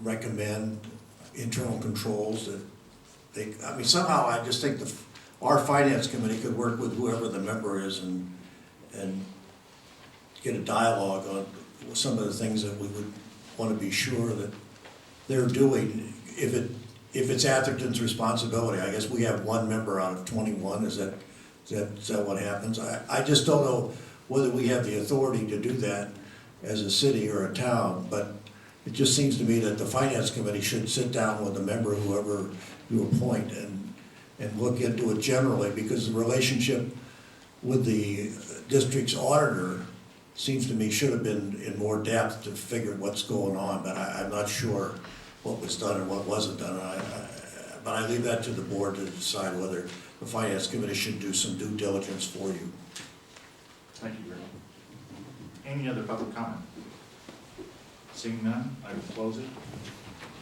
recommend internal controls that they, I mean, somehow I just think our finance committee could work with whoever the member is and get a dialogue on some of the things that we would want to be sure that they're doing. If it's Atherton's responsibility, I guess we have one member out of 21, is that what happens? I just don't know whether we have the authority to do that as a city or a town, but it just seems to me that the finance committee should sit down with a member, whoever you appoint, and look into it generally, because the relationship with the district's auditor seems to me should have been in more depth to figure what's going on, but I'm not sure what was done and what wasn't done. But I leave that to the board to decide whether the finance committee should do some due diligence for you. Thank you, Greg. Any other public comment? Seeing none, I will close it.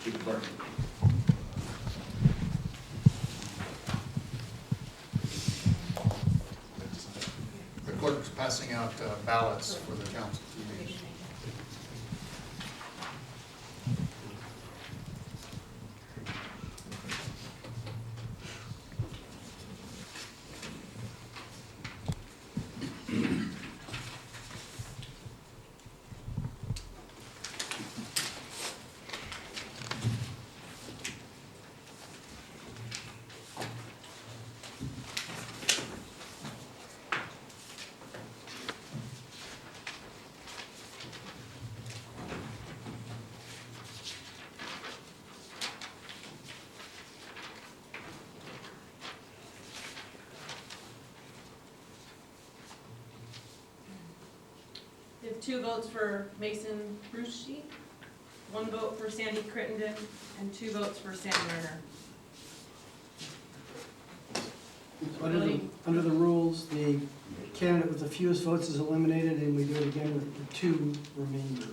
Chief Clerk. The clerk is passing out ballots for the council meetings. We have 2 votes for Mason Brucey, 1 vote for Sandy Crittenden, and 2 votes for Sam Lerner. Under the rules, the candidate with the fewest votes is eliminated, and we do it again with the 2 remainder.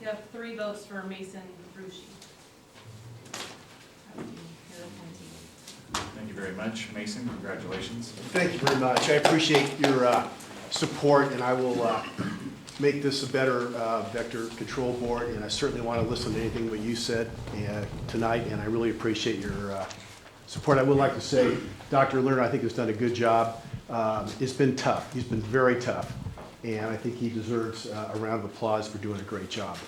You have 3 votes for Mason Brucey. Thank you very much. Mason, congratulations. Thank you very much. I appreciate your support, and I will make this a better vector control board, and I certainly want to listen to anything that you said tonight, and I really appreciate your support. I would like to say Dr. Lerner, I think, has done a good job. It's been tough. He's been very tough, and I think he deserves a round of applause for doing a great job.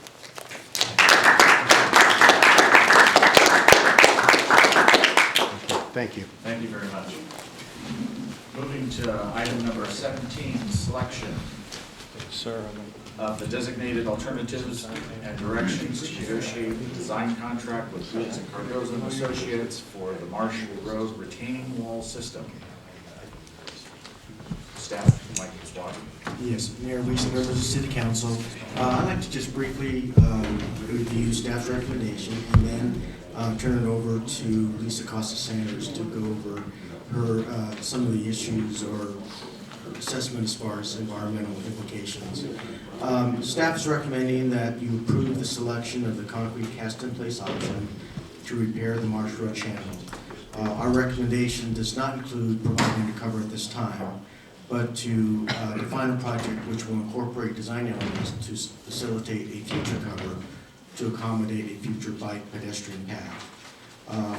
Thank you. Thank you very much. Moving to item number 17, selection of the designated alternatives and directions to negotiate the design contract with Woods and Cardozo and Associates for the Marshall Road retaining wall system. Staff, Mike Swati. Yes, Mayor Lisa, members of the City Council. I'd like to just briefly review staff's recommendation and then turn it over to Lisa Costa-Sanders to go over her some of the issues or assessment as far as environmental implications. Staff is recommending that you approve the selection of the concrete cast-in-place option to repair the Marsh Road channel. Our recommendation does not include providing the cover at this time, but to define a project which will incorporate design elements to facilitate a future cover to accommodate a future bike pedestrian path.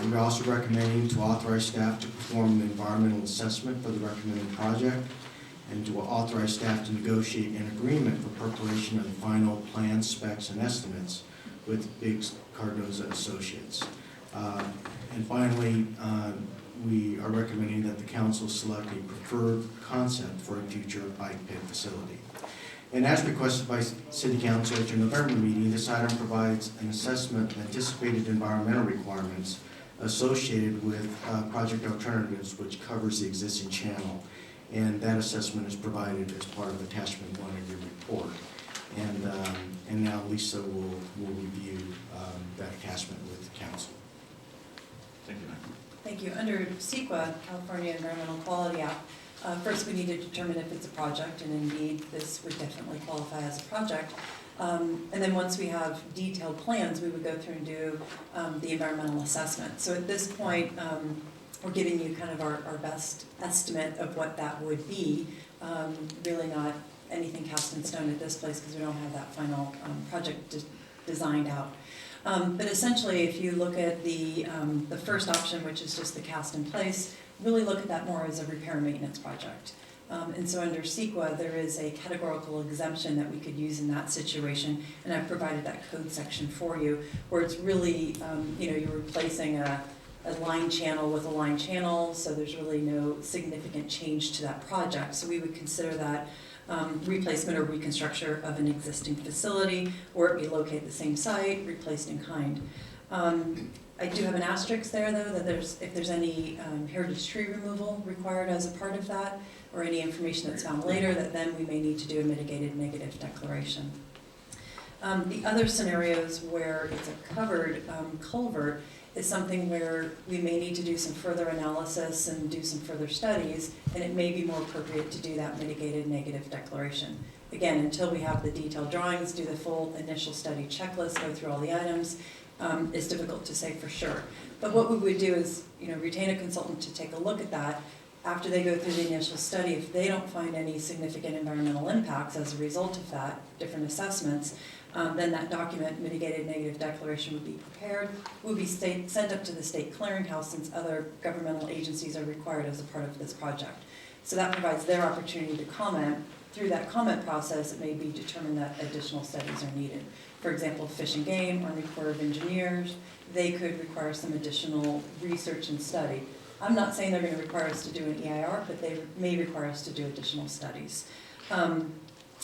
We're also recommending to authorize staff to perform an environmental assessment for the recommended project and to authorize staff to negotiate an agreement for preparation of the final plans, specs, and estimates with Biggs, Cardozo Associates. And finally, we are recommending that the council select a preferred concept for a future bike pit facility. And as requested by City Council at your November meeting, this item provides an assessment of anticipated environmental requirements associated with project alternatives, which covers the existing channel. And that assessment is provided as part of attachment 1 of your report. And now Lisa will review that attachment with council. Thank you, Mike. Thank you. Under CEQA, California Environmental Quality Act, first we need to determine if it's a project, and indeed this would definitely qualify as a project. And then once we have detailed plans, we would go through and do the environmental assessment. So at this point, we're giving you kind of our best estimate of what that would be. Really not anything cast in stone at this place because we don't have that final project designed out. But essentially, if you look at the first option, which is just the cast in place, really look at that more as a repair and maintenance project. And so under CEQA, there is a categorical exemption that we could use in that situation, and I've provided that code section for you, where it's really, you're replacing a line channel with a line channel, so there's really no significant change to that project. So we would consider that replacement or reconstruction of an existing facility, or it be located at the same site, replaced in kind. I do have an asterisk there, though, that if there's any heritage tree removal required as a part of that, or any information that's found later, that then we may need to do a mitigated negative declaration. The other scenarios where it's a covered culvert is something where we may need to do some further analysis and do some further studies, and it may be more appropriate to do that mitigated negative declaration. Again, until we have the detailed drawings, do the full initial study checklist, go through all the items, it's difficult to say for sure. But what we would do is, retain a consultant to take a look at that. After they go through the initial study, if they don't find any significant environmental impacts as a result of that, different assessments, then that document, mitigated negative declaration, would be prepared, would be sent up to the state clearinghouse, since other governmental agencies are required as a part of this project. So that provides their opportunity to comment. Through that comment process, it may be determined that additional studies are needed. For example, Fish and Game, Army Corps of Engineers, they could require some additional research and study. I'm not saying they're going to require us to do an EIR, but they may require us to do additional studies.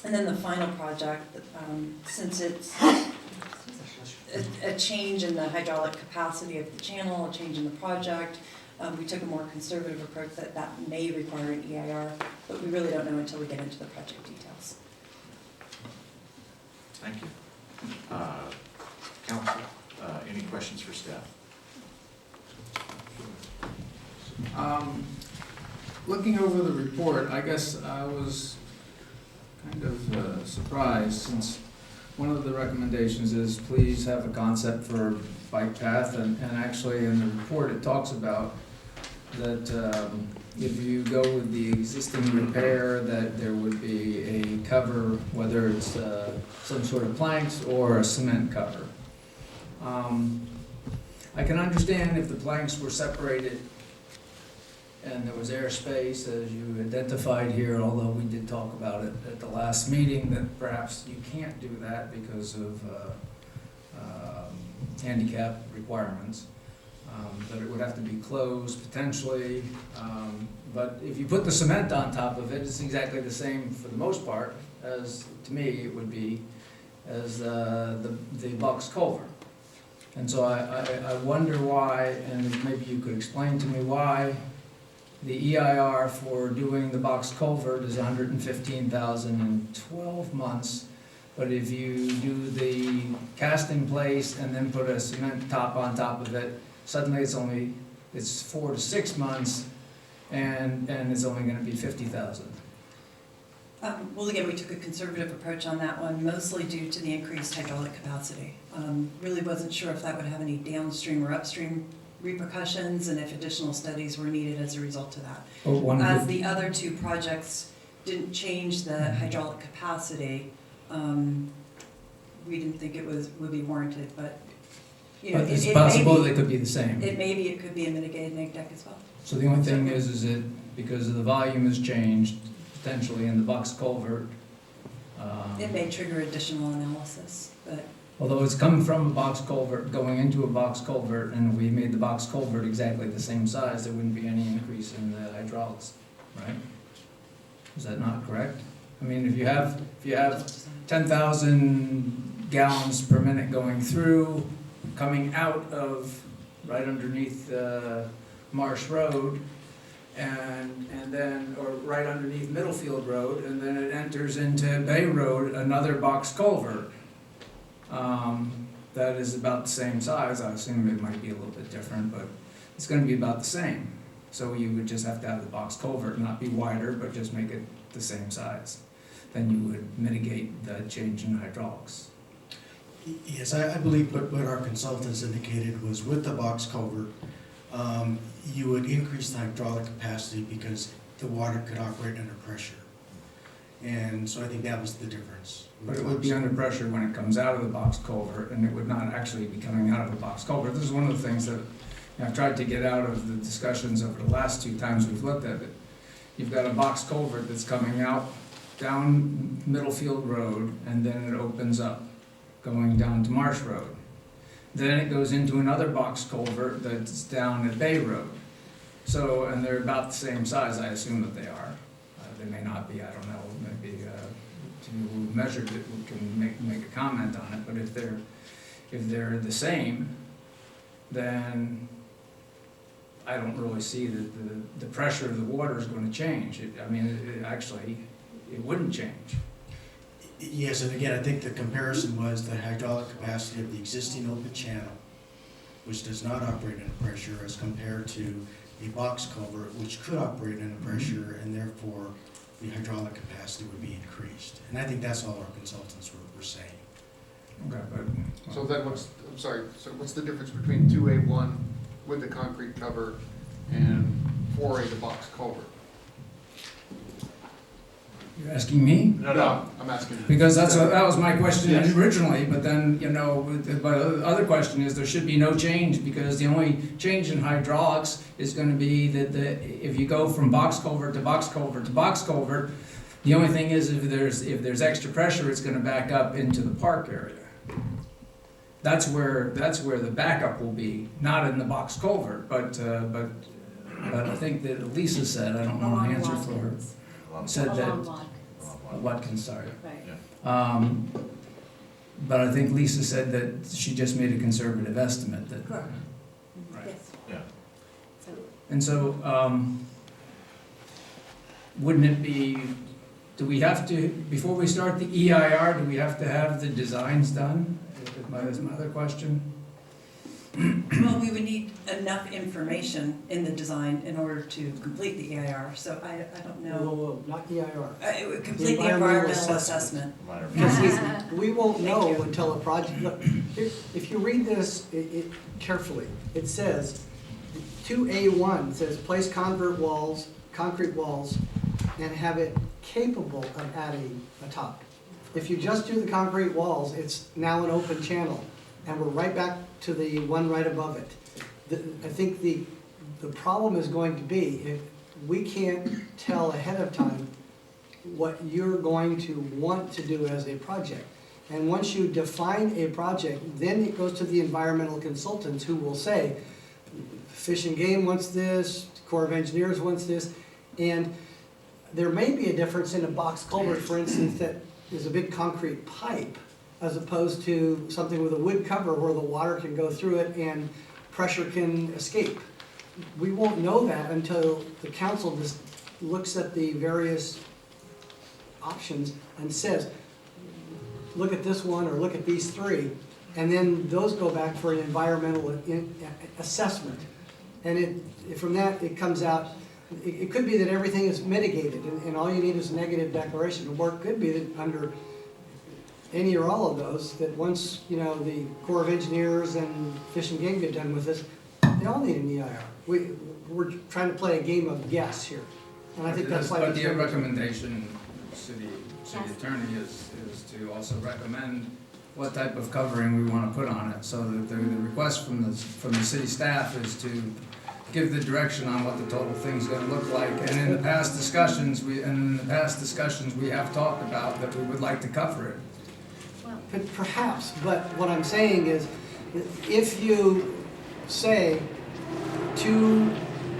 And then the final project, since it's a change in the hydraulic capacity of the channel, a change in the project, we took a more conservative approach that may require an EIR, but we really don't know until we get into the project details. Thank you. Council, any questions for staff? Looking over the report, I guess I was kind of surprised, since one of the recommendations is please have a concept for bike path, and actually in the report it talks about that if you go with the existing repair, that there would be a cover, whether it's some sort of planks or a cement cover. I can understand if the planks were separated and there was airspace, as you identified here, although we did talk about it at the last meeting, that perhaps you can't do that because of handicap requirements. That it would have to be closed potentially. But if you put the cement on top of it, it's exactly the same for the most part as, to me, it would be as the box culvert. And so I wonder why, and maybe you could explain to me why the EIR for doing the box culvert is $115,000 in 12 months, but if you do the cast in place and then put a cement top on top of it, suddenly it's 4 to 6 months, and it's only going to be $50,000. Well, again, we took a conservative approach on that one, mostly due to the increased hydraulic capacity. Really wasn't sure if that would have any downstream or upstream repercussions, and if additional studies were needed as a result of that. As the other two projects didn't change the hydraulic capacity, we didn't think it would be warranted, but But it's possible they could be the same. It could be a mitigated neg deck as well. So the only thing is that because of the volume has changed, potentially in the box culvert. It may trigger additional analysis, but Although it's coming from a box culvert, going into a box culvert, and we made the box culvert exactly the same size, there wouldn't be any increase in the hydraulics, right? Is that not correct? I mean, if you have 10,000 gallons per minute going through, coming out of, right underneath Marsh Road, and then, or right underneath Middlefield Road, and then it enters into Bay Road, another box culvert. That is about the same size. I assume it might be a little bit different, but it's gonna be about the same. So you would just have to have the box culvert not be wider, but just make it the same size. Then you would mitigate the change in hydraulics. Yes, I believe what our consultants indicated was with the box culvert, you would increase the hydraulic capacity because the water could operate under pressure. And so I think that was the difference. But it would be under pressure when it comes out of the box culvert, and it would not actually be coming out of the box culvert. This is one of the things that I've tried to get out of the discussions over the last 2 times we've looked at it. You've got a box culvert that's coming out down Middlefield Road, and then it opens up, going down to Marsh Road. Then it goes into another box culvert that's down at Bay Road. So, and they're about the same size, I assume that they are. They may not be, I don't know, maybe who measured it can make a comment on it, but if they're the same, then I don't really see that the pressure of the water is going to change. It wouldn't change. Yes, and again, I think the comparison was the hydraulic capacity of the existing open channel, which does not operate under pressure, as compared to a box culvert, which could operate under pressure, and therefore the hydraulic capacity would be increased. And I think that's all our consultants were saying. Okay, but. So then what's the difference between 2A1 with the concrete cover and 4A, the box culvert? You're asking me? No, I'm asking. Because that was my question originally, but then, but the other question is there should be no change, because the only change in hydraulics is gonna be that if you go from box culvert to box culvert to box culvert, the only thing is if there's extra pressure, it's gonna back up into the park area. That's where the backup will be, not in the box culvert, but I think that Lisa said, I don't know the answer for her, said that. Watkins, sorry. Right. But I think Lisa said that she just made a conservative estimate that. Correct. Right. Yes. Yeah. So, And so, wouldn't it be, do we have to, before we start the EIR, do we have to have the designs done? Is my other question. well, we would need enough information in the design in order to complete the EIR, so I don't know. Whoa, not EIR. It would complete the environmental environmental assessment. assessment. Because we won't Thank know you. until a project, look, if you read this carefully, it says, 2A1 says place concrete walls, and have it capable of adding a top. If you just do the concrete walls, it's now an open channel, and we're right back to the one right above it. I think the problem is going to be, if we can't tell ahead of time what you're going to want to do as a project. And once you define a project, then it goes to the environmental consultants who will say, Fish and Game wants this, Corps of Engineers wants this, and there may be a difference in a box culvert, for instance, that is a big concrete pipe, as opposed to something with a wood cover where the water can go through it and pressure can escape. We won't know that until the council just looks at the various options and says, look at this one or look at these 3, and then those go back for an environmental assessment. And from that, it comes out, it could be that everything is mitigated and all you need is a negative declaration, or it could be that under any or all of those, that once, the Corps of Engineers and Fish and Game get done with this, they all need an EIR. We're trying to play a game of guess here, and I think that's why. But the recommendation, city attorney, is to also recommend what type of covering we want to put on it, so that the request from the city staff is to give the direction on what the total thing's going to look like. And in the past discussions, we have talked about that we would like to cover it. Perhaps, but what I'm saying is, if you say two,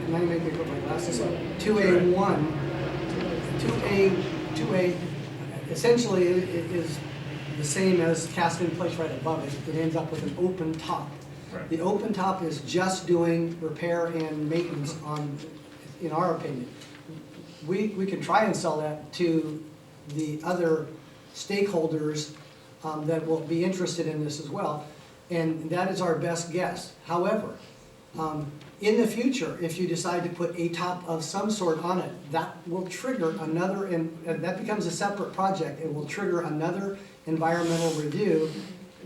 now you make me put my glasses on, 2A1, 2A, essentially is the same as cast in place right above it. It ends up with an open top. Right. The open top is just doing repair and maintenance on, in our opinion. We can try and sell that to the other stakeholders that will be interested in this as well, and that is our best guess. However, in the future, if you decide to put a top of some sort on it, that will trigger another, and that becomes a separate project. It will trigger another environmental review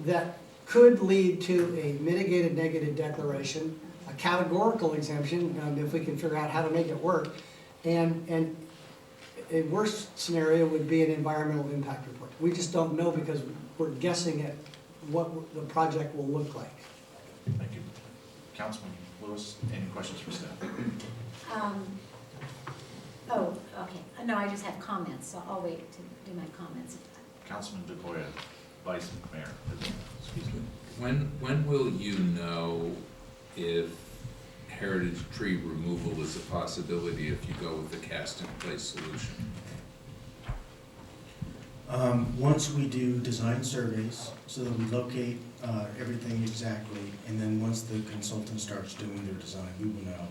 that could lead to a mitigated negative declaration, a categorical exemption, if we can figure out how to make it work, and a worst scenario would be an environmental impact report. We just don't know because we're guessing at what the project will look like. Thank you. Councilman Lewis, any questions for staff? Oh, okay. No, I just have comments, so I'll wait to do my comments. Councilman DeGoya, Vice Mayor, excuse me. When will you know if heritage tree removal is a possibility if you go with the cast-in-place solution? Once we do design surveys, so that we locate everything exactly, and then once the consultant starts doing their design, we will know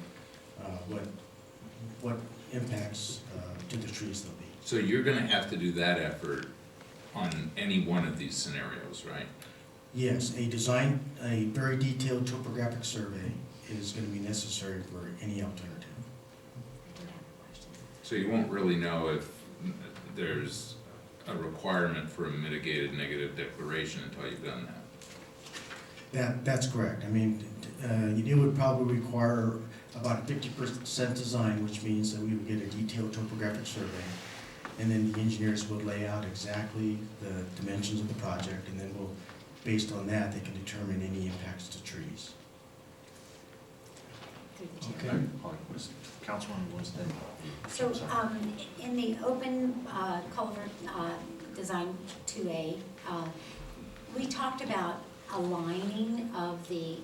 what impacts to the trees there'll be. So you're gonna have to do that effort on any one of these scenarios, right? Yes, a very detailed topographic survey is going to be necessary for any alternative. I do have a question. So you won't really know if there's a requirement for a mitigated negative declaration until you've done that. That's correct. I mean, it would probably require about a 50% design, which means that we would get a detailed topographic survey, and then the engineers would lay out exactly the dimensions of the project, and then based on that, they can determine any impacts to trees. Through the chair. Okay. Councilwoman Winston. So, in the open culvert design 2A, we talked about a lining of the,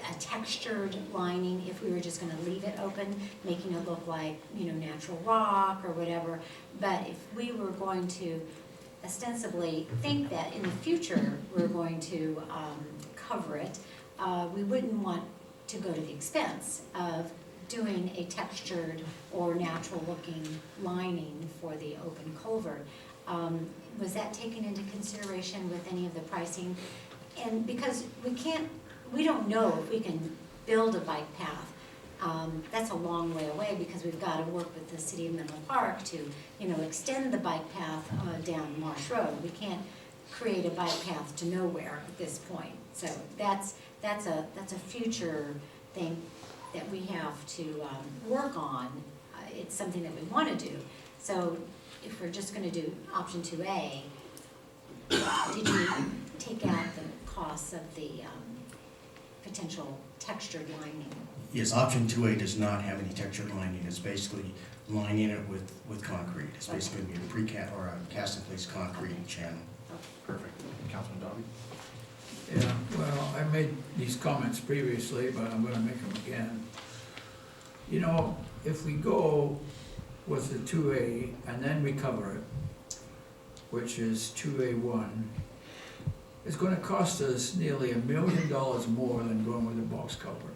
a textured lining if we were just gonna leave it open, making it look like, natural rock or whatever. But if we were going to ostensibly think that in the future we're going to cover it, we wouldn't want to go to the expense of doing a textured or natural looking lining for the open culvert. Was that taken into consideration with any of the pricing? And because we don't know if we can build a bike path. That's a long way away because we've got to work with the city of Menlo Park to, extend the bike path down Marsh Road. We can't create a bike path to nowhere at this point. So that's a future thing that we have to work on. It's something that we want to do. So if we're just going to do option 2A, did you take out the costs of the potential textured lining? Yes, option 2A does not have any textured lining. It's basically lining it with concrete. It's basically going to be a or a cast-in-place concrete channel. Perfect. Councilman Dobby? Yeah, well, I made these comments previously, but I'm gonna make them again. If we go with the 2A and then we cover it, which is 2A1, it's gonna cost us nearly $1 million more than going with the box culvert.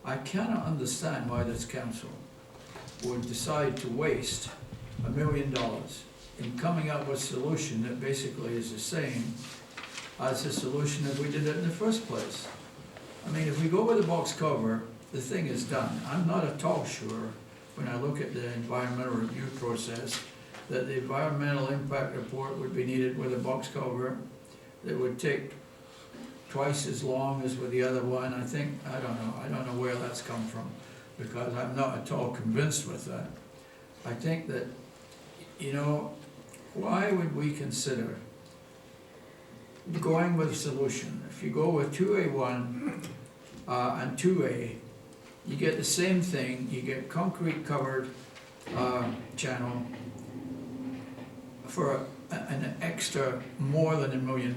I cannot understand why this council would decide to waste $1 million in coming up with a solution that basically is the same as the solution as we did it in the first place. I mean, if we go with the box cover, the thing is done. I'm not at all sure, when I look at the environmental review process, that the environmental impact report would be needed with a box cover that would take twice as long as with the other one. I don't know where that's come from, because I'm not at all convinced with that. I think that, why would we consider going with a solution? If you go with 2A1 and 2A, you get the same thing. You get concrete covered channel for an extra more than $1 million.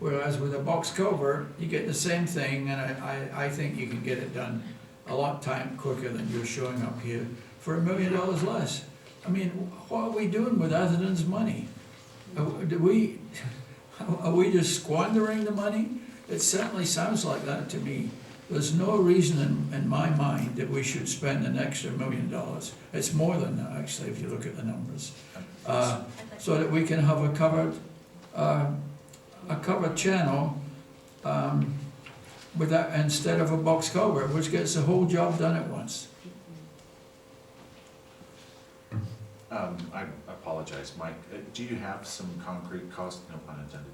Whereas with a box culvert, you get the same thing, and I think you can get it done a lot quicker than you're showing up here for $1 million less. I mean, what are we doing with Atherton's money? Are we just squandering the money? It certainly sounds like that to me. There's no reason in my mind that we should spend an extra $1 million. It's more than that, actually, if you look at the numbers. So that we can have a covered channel with that, instead of a box culvert, which gets the whole job done at once. I apologize, Mike, do you have some concrete cost, no pun intended,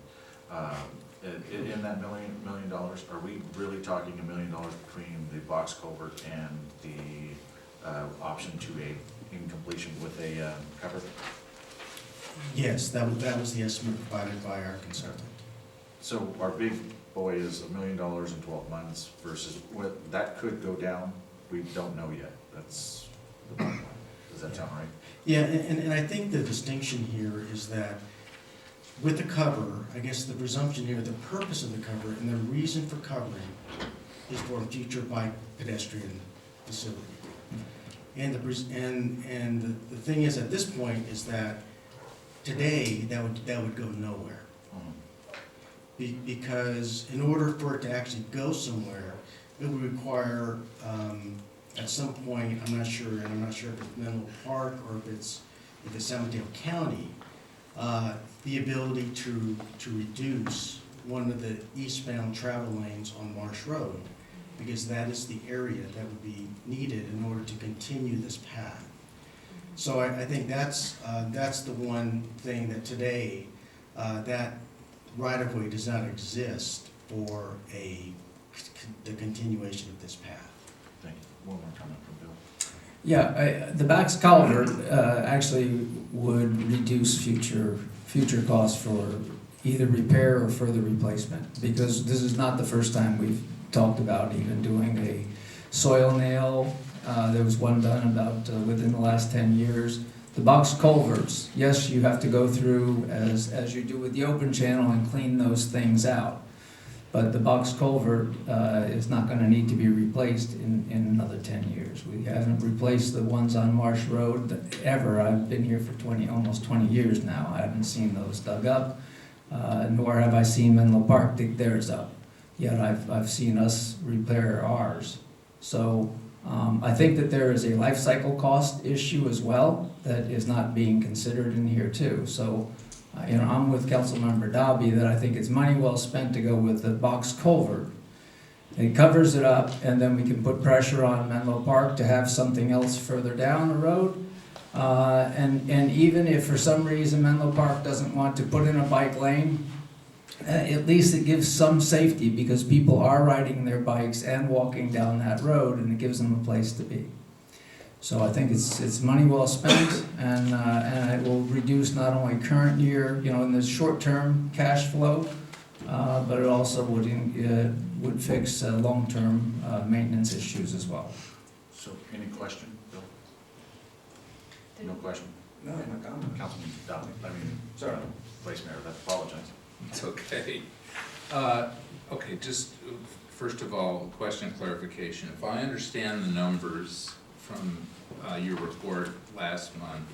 in that $1 million? Are we really talking $1 million between the box culvert and the option 2A in completion with a cover? Yes, that was the estimate provided by our consultant. So our big boy is $1 million in 12 months versus what, that could go down, we don't know yet, that's the bottom line. Does that sound right? Yeah, and I think the distinction here is that with the cover, I guess the presumption here, the purpose of the cover and the reason for covering is for a future bike pedestrian facility. And the thing is, at this point, is that today, that would go nowhere. Because in order for it to actually go somewhere, it would require, at some point, I'm not sure if it's Menlo Park or if it's San Mateo County, the ability to reduce one of the eastbound travel lanes on Marsh Road, because that is the area that would be needed in order to continue this path. So I think that's the one thing that today, that right-of-way does not exist for the continuation of this path. Thank you. One more comment from Bill. Yeah, the box culvert actually would reduce future costs for either repair or further replacement, because this is not the first time we've talked about even doing a soil nail. There was one done about within the last 10 years. The box culverts, yes, you have to go through as you do with the open channel and clean those things out. But the box culvert is not going to need to be replaced in another 10 years. We haven't replaced the ones on Marsh Road ever. I've been here for almost 20 years now. I haven't seen those dug up, nor have I seen Menlo Park dig theirs up. Yet I've seen us repair ours. So I think that there is a life cycle cost issue as well that is not being considered in here too. So. I'm with Councilmember Dobby that I think it's money well spent to go with the box culvert. It covers it up, and then we can put pressure on Menlo Park to have something else further down the road. And even if for some reason Menlo Park doesn't want to put in a bike lane, at least it gives some safety, because people are riding their bikes and walking down that road, and it gives them a place to be. So I think it's money well spent, and it will reduce not only current year, in the short-term cash flow, but it also would fix long-term maintenance issues as well. So, any question, Bill? No question? No, no comment. Councilman Dodd, Sorry. Vice Mayor, I apologize. It's okay. Okay, just first of all, question clarification. If I understand the numbers from your report last month,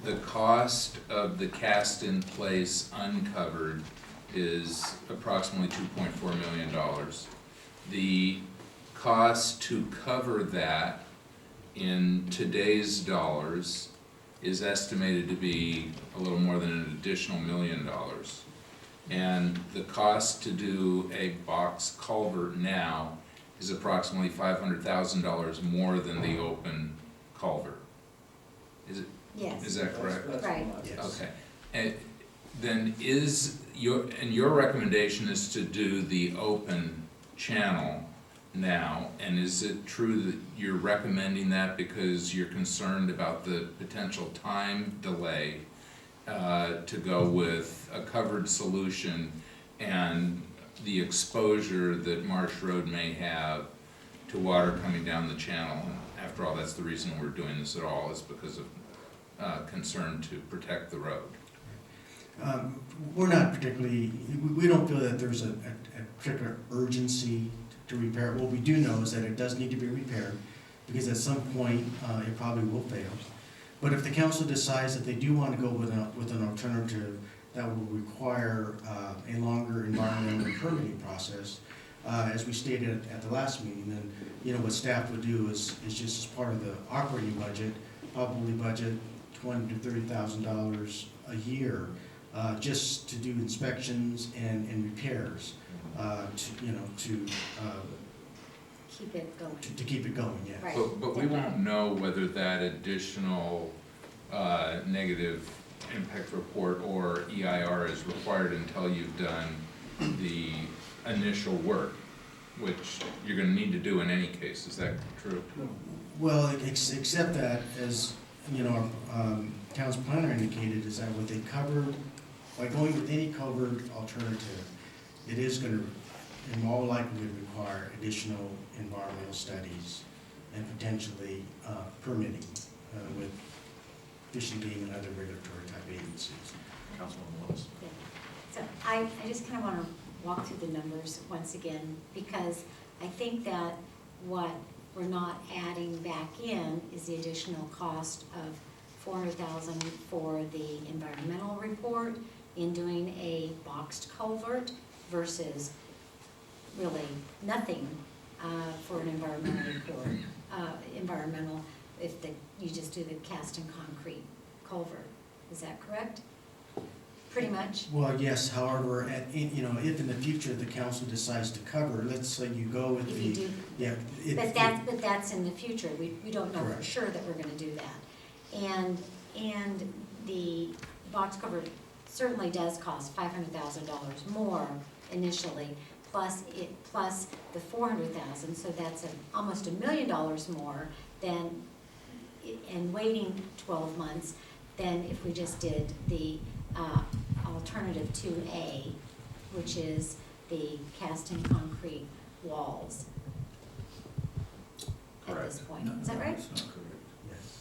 the cost of the cast-in-place uncovered is approximately $2.4 million. The cost to cover that in today's dollars is estimated to be a little more than an additional $1 million. And the cost to do a box culvert now is approximately $500,000 more than the open culvert. Yes. Is that correct? Right. Yes. Okay. And then your recommendation is to do the open channel now, and is it true that you're recommending that because you're concerned about the potential time delay to go with a covered solution and the exposure that Marsh Road may have to water coming down the channel? And after all, that's the reason we're doing this at all, is because of concerned to protect the road? We're not particularly, we don't feel that there's a particular urgency to repair it. What we do know is that it does need to be repaired, because at some point, it probably will fail. But if the council decides that they do want to go with an alternative that will require a longer environmental and permitting process, as we stated at the last meeting, then, you know, what staff would do is just as part of the operating budget, probably budget $20,000 to $30,000 a year, just to do inspections and repairs, to Keep it going. to keep it going, yeah. Right. But we won't know whether that additional negative impact report or EIR is required until you've done the initial work, which you're gonna need to do in any case. Is that true? Well, except that, as, you know, our town's planner indicated, is that what they covered, by going with any covered alternative, it is gonna, in all likelihood, require additional environmental studies and potentially permitting with Fish and Game and other regulatory type agencies. Councilwoman Lewis. Yeah. So I just kind of want to walk through the numbers once again, because I think that what we're not adding back in is the additional cost of $400,000 for the environmental report in doing a boxed culvert versus really nothing for an environmental report. If you just do the cast and concrete culvert. Is that correct? Pretty much? Well, yes, however, if in the future the council decides to cover, let's say you go with If you the, do, yeah. but that's in the future. We don't know for Correct. sure that we're gonna do that. And the box cover certainly does cost $500,000 more initially, plus the $400,000, so that's almost $1 million more than, and waiting 12 months than if we just did the alternative 2A, which is the cast and concrete walls at this point. Is that right? That's not correct. Yes.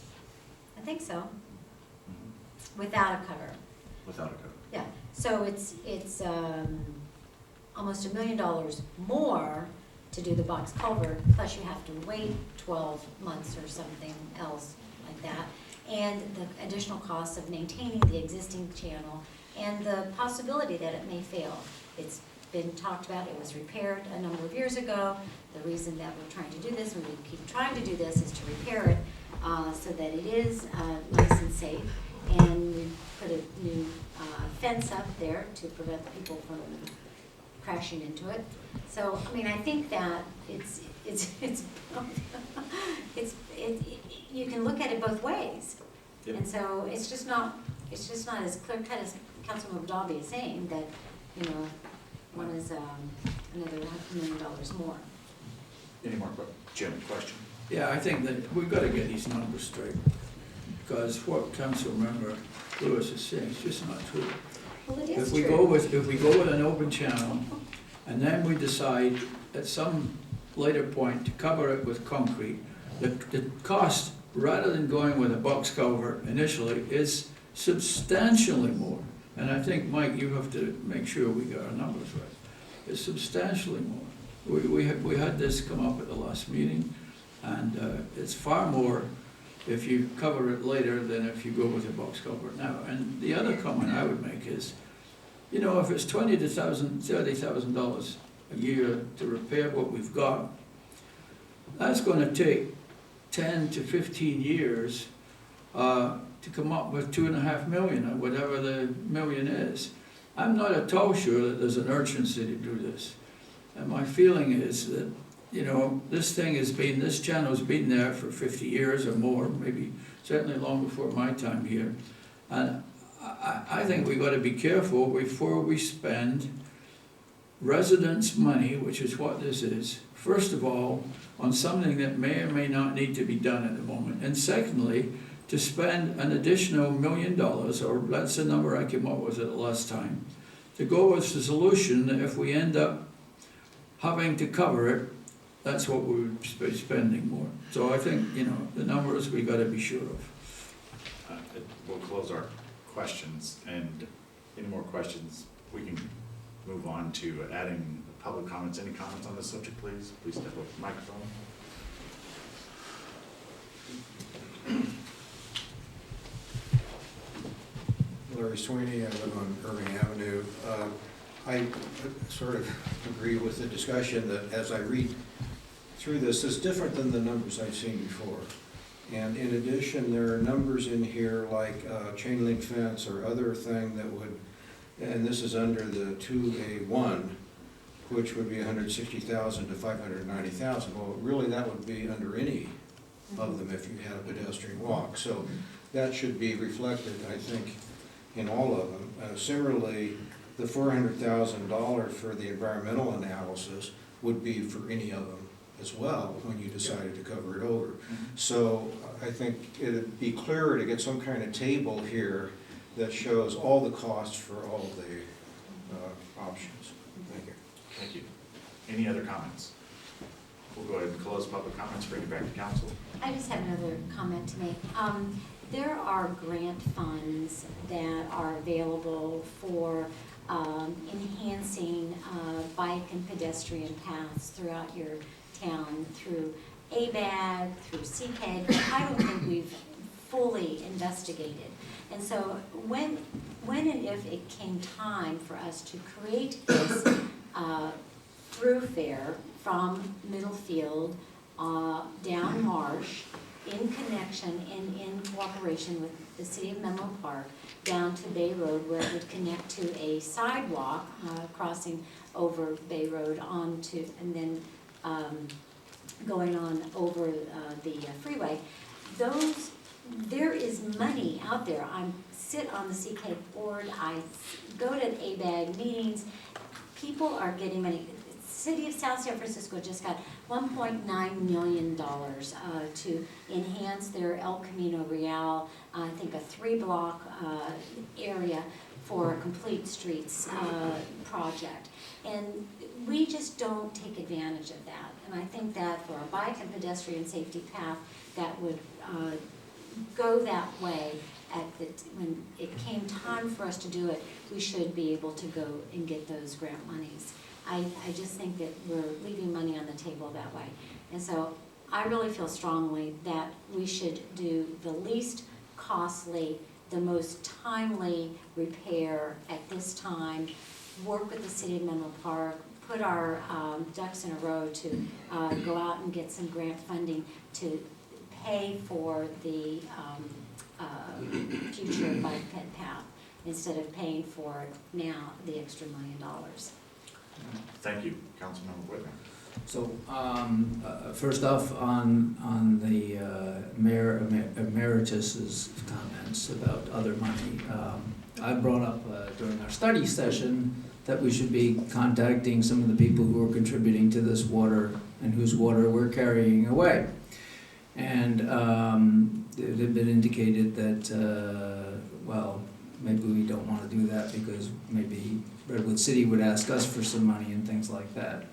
I think so. Without a cover. Without a cover. Yeah, so it's almost $1 million more to do the box culvert, plus you have to wait 12 months or something else like that. And the additional costs of maintaining the existing channel and the possibility that it may fail. It's been talked about, it was repaired a number of years ago. The reason that we're trying to do this, and we keep trying to do this, is to repair it so that it is nice and safe. And we put a new fence up there to prevent people from crashing into it. So, I mean, I think that you can look at it both ways. Yep. And so it's just not as clear cut as Councilman Dobby is saying that, you know, one is another $500,000 more. Any more Jim, question? Yeah, I think that we've got to get these numbers straight, because what Councilmember Lewis is saying is just not true. Well, it is If we true. go with an open channel, and then we decide at some later point to cover it with concrete, the cost, rather than going with a box culvert initially, is substantially more. And I think, Mike, you have to make sure we got our numbers right. It's substantially more. We had this come up at the last meeting, and it's far more if you cover it later than if you go with a box culvert now. And the other comment I would make is, you know, if it's $20,000 to $30,000 a year to repair what we've got, that's going to take 10 to 15 years to come up with $2.5 million, or whatever the million is. I'm not at all sure that there's an urgency to do this. And my feeling is that, you know, this channel's been there for 50 years or more, maybe certainly long before my time here. And I think we've got to be careful before we spend residents' money, which is what this is, first of all, on something that may or may not need to be done at the moment. And secondly, to spend an additional $1 million, or that's the number I came up with at the last time, to go with the solution that if we end up having to cover it, that's what we would be spending more. So I think, you know, the numbers we got to be sure of. we'll close our questions, and any more questions, we can move on to adding public comments. Any comments on this subject, please? Please step up to the microphone. Larry Sweeney, I live on Irving Avenue. I sort of agree with the discussion that as I read through this, it's different than the numbers I've seen before. And in addition, there are numbers in here like chain link fence or other thing that would, and this is under the 2A1, which would be 160,000 to 590,000. Well, really that would be under any of them if you had a pedestrian walk. So that should be reflected, I think, in all of them. Similarly, the $400,000 for the environmental analysis would be for any of them as well when you decided to cover it over. So I think it'd be clearer to get some kind of table here that shows all the costs for all of the options. Thank you. Thank you. Any other comments? We'll go ahead and close public comments, bring it back to council. I just have another comment to make. There are grant funds that are available for enhancing bike and pedestrian paths throughout your town through ABAG, through CCAG, that I don't think we've fully investigated. And so when and if it came time for us to create this thoroughfare from Middlefield down Marsh, in connection and in cooperation with the City of Menlo Park, down to Bay Road, where it would connect to a sidewalk crossing over Bay Road onto, and then going on over the freeway. There is money out there. I sit on the CK board, I go to ABAG meetings, people are getting money. City of South San Francisco just got $1.9 million to enhance their El Camino Real, I think a 3-block area for a complete streets project. And we just don't take advantage of that. And I think that for a bike and pedestrian safety path that would go that way when it came time for us to do it, we should be able to go and get those grant monies. I just think that we're leaving money on the table that way. And so I really feel strongly that we should do the least costly, the most timely repair at this time, work with the City of Menlo Park, put our ducks in a row to go out and get some grant funding to pay for the future bike ped path instead of paying for it now, the extra $1 million. Thank you, Councilmember Whitmer. So, first off, on the Mayor Emeritus's comments about other money, I brought up during our study session that we should be contacting some of the people who are contributing to this water and whose water we're carrying away. And it had been indicated that, well, maybe we don't want to do that because maybe Redwood City would ask us for some money and things like that.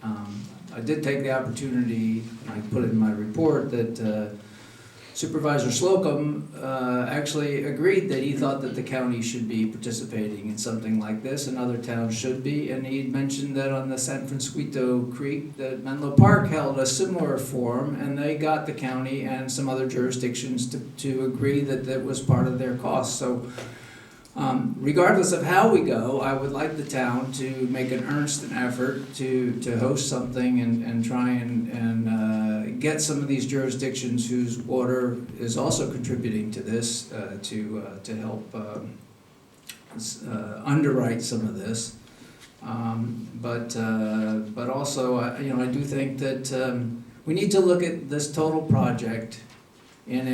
I did take the opportunity, and I put it in my report, that Supervisor Slocum actually agreed that he thought that the county should be participating in something like this, and other towns should be, and he mentioned that on the San Francisco Creek, that Menlo Park held a similar forum, and they got the county and some other jurisdictions to agree that that was part of their cost. So regardless of how we go, I would like the town to make an earnest effort to host something and try and get some of these jurisdictions whose water is also contributing to this to help underwrite some of this. But also, I do think that we need to look at this total project in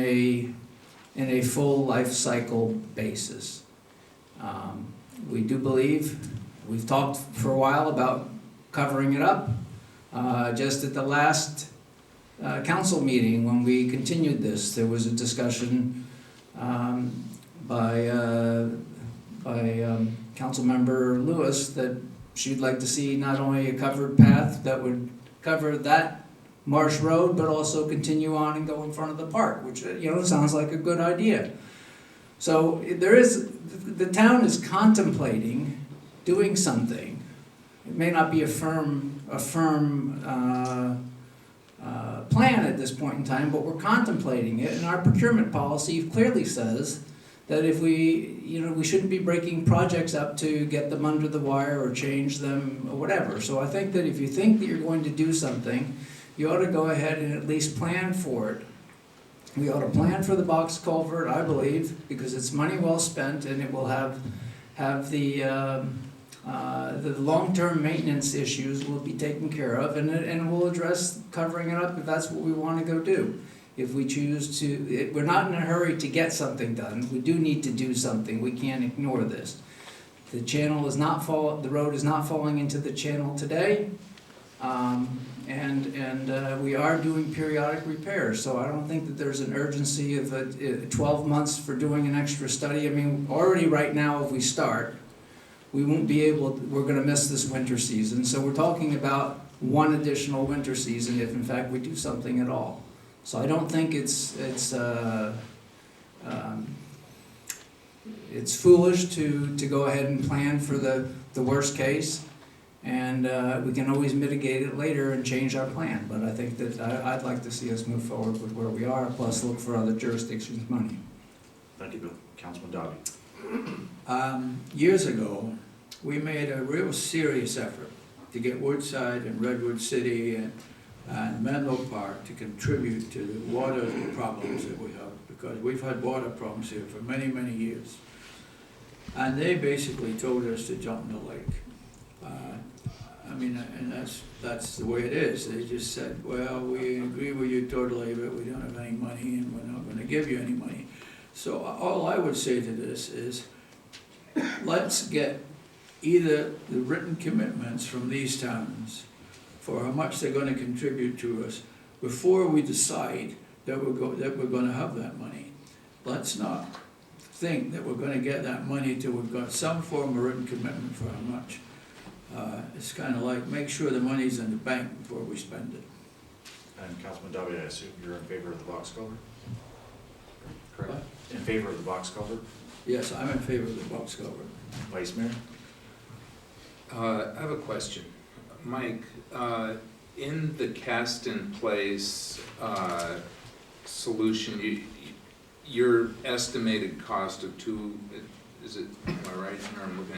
a full life cycle basis. We do believe, we've talked for a while about covering it up. Just at the last council meeting, when we continued this, there was a discussion by Councilmember Lewis that she'd like to see not only a covered path that would cover that Marsh Road, but also continue on and go in front of the park, which sounds like a good idea. So the town is contemplating doing something. It may not be a firm plan at this point in time, but we're contemplating it, and our procurement policy clearly says that if we shouldn't be breaking projects up to get them under the wire or change them or whatever. So I think that if you think that you're going to do something, you ought to go ahead and at least plan for it. We ought to plan for the box culvert, I believe, because it's money well spent, and it will have the long-term maintenance issues will be taken care of, and we'll address covering it up if that's what we want to go do. If we choose to, we're not in a hurry to get something done. We do need to do something. We can't ignore this. The channel is not the road is not falling into the channel today, and we are doing periodic repairs. So I don't think that there's an urgency of 12 months for doing an extra study. I mean, already right now, if we start, we won't be we're going to miss this winter season. So we're talking about one additional winter season if in fact we do something at all. So I don't think it's foolish to go ahead and plan for the worst case, and we can always mitigate it later and change our plan. But I think that I'd like to see us move forward with where we are, plus look for other jurisdictions' money. Thank you, Bill. Councilman Dobby. Years ago, we made a real serious effort to get Woodside and Redwood City and Menlo Park to contribute to the water problems that we have, because we've had water problems here for many, many years. And they basically told us to jump in the lake. And that's the way it is. They just said, well, we agree with you totally, but we don't have any money and we're not going to give you any money. So all I would say to this is, let's get either the written commitments from these towns for how much they're going to contribute to us before we decide that we're going to have that money. Let's not think that we're going to get that money till we've got some form of written commitment for how much. It's kind of like, make sure the money's in the bank before we spend it. And Councilman Dobby, I assume you're in favor of the box culvert? Correct. What? In favor of the box culvert? Yes, I'm in favor of the box culvert. Vice Mayor? I have a question. Mike, in the cast-in-place solution, your estimated cost of am I right, or I'm looking